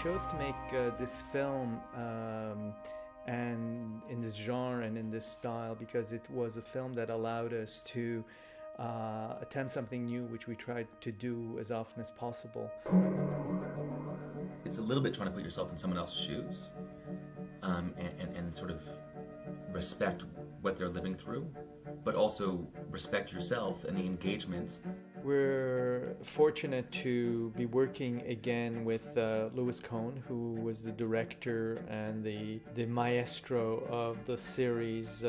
chose to make this film and in this genre and in this style because it was a film that allowed us to attempt something new, which we tried to do as often as possible. It's a little bit trying to put yourself in someone else's shoes and sort of respect what they're living through, but also respect yourself and the engagement. We're fortunate to be working again with Louis Cohn, who was the director and the maestro of the series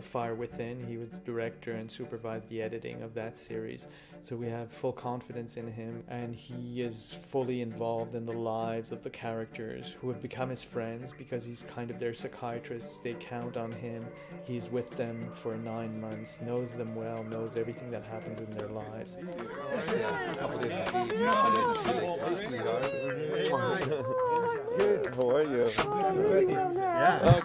Fire Within. He was the director and supervised the editing of that series. So we have full confidence in him, and he is fully involved in the lives of the characters who have become his friends because he's kind of their psychiatrist. They count on him. He's with them for 9 months, knows them well, knows everything that happens in their lives. Good. How are you? Yeah.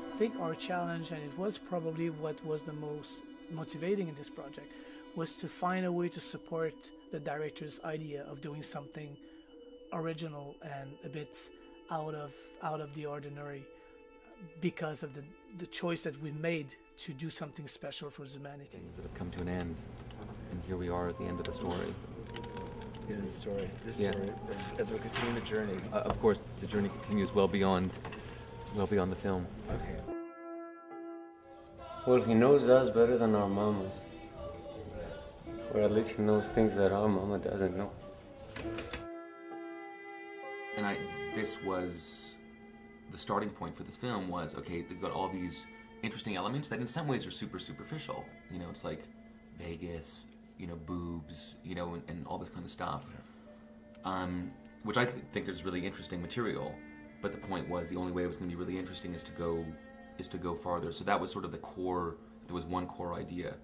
I think our challenge, and it was probably what was the most motivating in this project, was to find a way to support the director's idea of doing something original and a bit out of the ordinary, because of the choice that we made to do something special for humanity. Things that have come to an end, and here we are at the end of the story. The end of the story. This story, as we continue the journey. Of course, the journey continues well beyond the film. Okay. Well, he knows us better than our mamas. Or at least he knows things that our mama doesn't know. And this was the starting point for this film was, okay, they've got all these interesting elements that in some ways are super superficial. You know, it's like Vegas, you know, boobs, you know, and all this kind of stuff. Which I think is really interesting material. But the point was, the only way it was going to be really interesting is to go farther. So that was sort of the core. If there was one core idea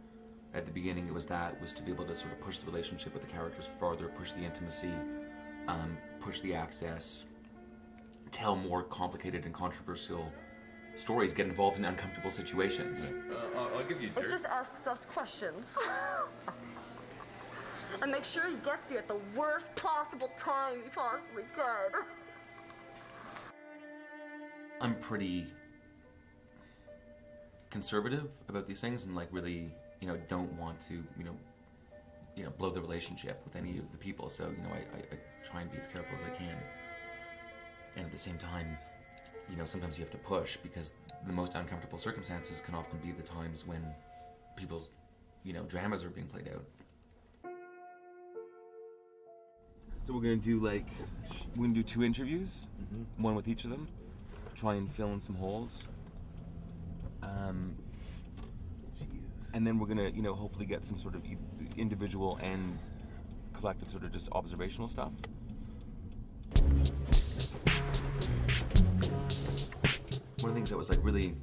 at the beginning, it was to be able to sort of push the relationship with the characters farther, push the intimacy, push the access, tell more complicated and controversial stories, get involved in uncomfortable situations. I'll give you dirt. It just asks us questions. And make sure he gets you at the worst possible time he possibly could. I'm pretty conservative about these things and like really, you know, don't want to, you know, blow the relationship with any of the people. So, you know, I try and be as careful as I can. And at the same time, you know, sometimes you have to push because the most uncomfortable circumstances can often be the times when people's, you know, dramas are being played out. So we're gonna do 2 interviews, one with each of them, try and fill in some holes. And then we're gonna, you know, hopefully get some sort of individual and collective sort of just observational stuff. One of the things that was like really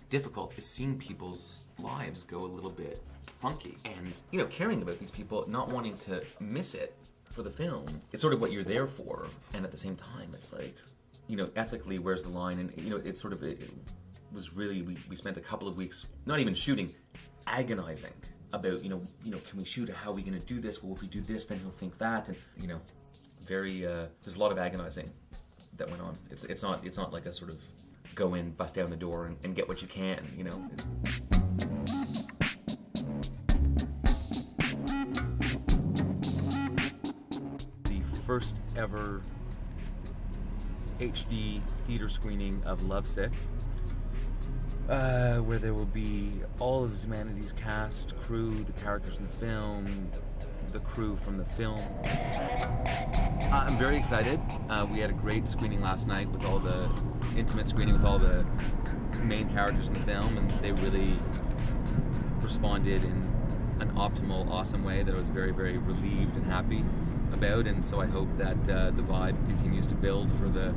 difficult is seeing people's lives go a little bit funky and, you know, caring about these people, not wanting to miss it for the film. It's sort of what you're there for, and at the same time it's like, you know, ethically, where's the line? And, you know, it's sort of, it was really, we spent a couple of weeks, not even shooting, agonizing about, you know, can we shoot? How are we going to do this? Well, if we do this, then he'll think that. And, you know, very, there's a lot of agonizing that went on. It's not like a sort of go in, bust down the door and get what you can, you know. The first ever HD theater screening of Lovesick, where there will be all of Humanity's cast, crew, the characters in the film, the crew from the film. I'm very excited. We had a great screening last night with all the intimate screening with all the main characters in the film, and they really responded in an optimal, awesome way that I was very, very relieved and happy about, and so I hope that the vibe continues to build for the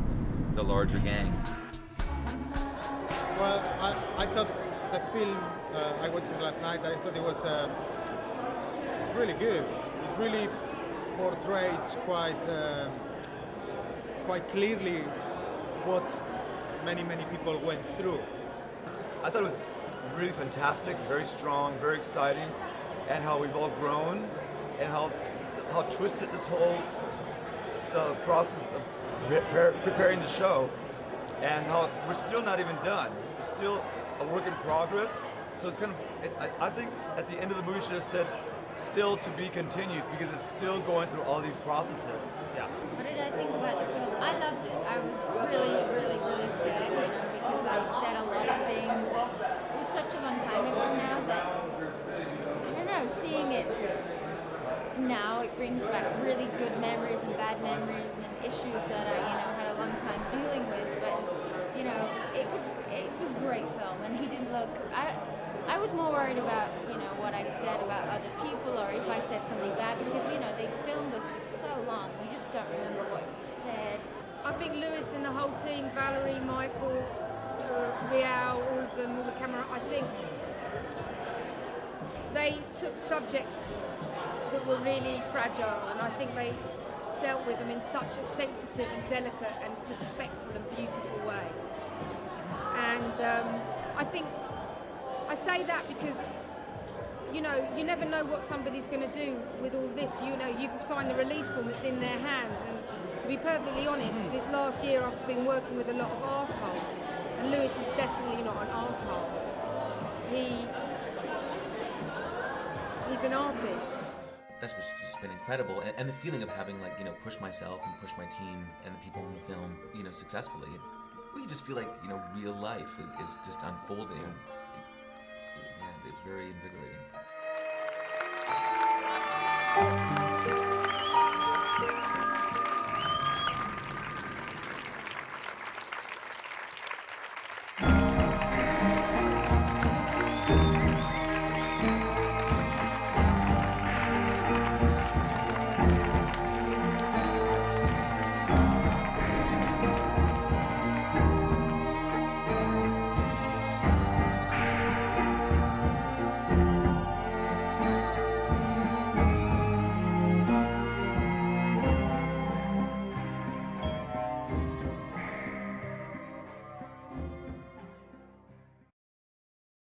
larger gang. Well, I thought the film, I watched it last night, I thought it was really good. It really portrays quite clearly what many people went through. I thought it was really fantastic, very strong, very exciting, and how we've all grown, and how twisted this whole process of preparing the show, and how we're still not even done. It's still a work in progress. So it's kind of, I think at the end of the movie should have said, still to be continued, because it's still going through all these processes. Yeah. What did I think about the film? I loved it. I was really, really, really scared, because I said a lot of things. It was such a long time ago now that, I don't know, seeing it now, it brings back really good memories and bad memories and issues that I, had a long time dealing with. But, it was a great film, and he didn't look. I was more worried about, what I said about other people, or if I said something bad, because, they filmed us for so long, you just don't remember what you said. I think Lewis and the whole team, Valerie, Michael, Rial, all of them, all the camera, I think they took subjects that were really fragile, and I think they dealt with them in such a sensitive and delicate and respectful and beautiful way. And I think I say that because you never know what somebody's going to do with all this. You've signed the release form, it's in their hands, and to be perfectly honest, this last year I've been working with a lot of arseholes, and Lewis is definitely not an arsehole. He's an artist. That's what's just been incredible, and the feeling of having pushed myself and pushed my team and the people in the film, successfully. Well, you just feel like real life is just unfolding. Yeah, it's very invigorating.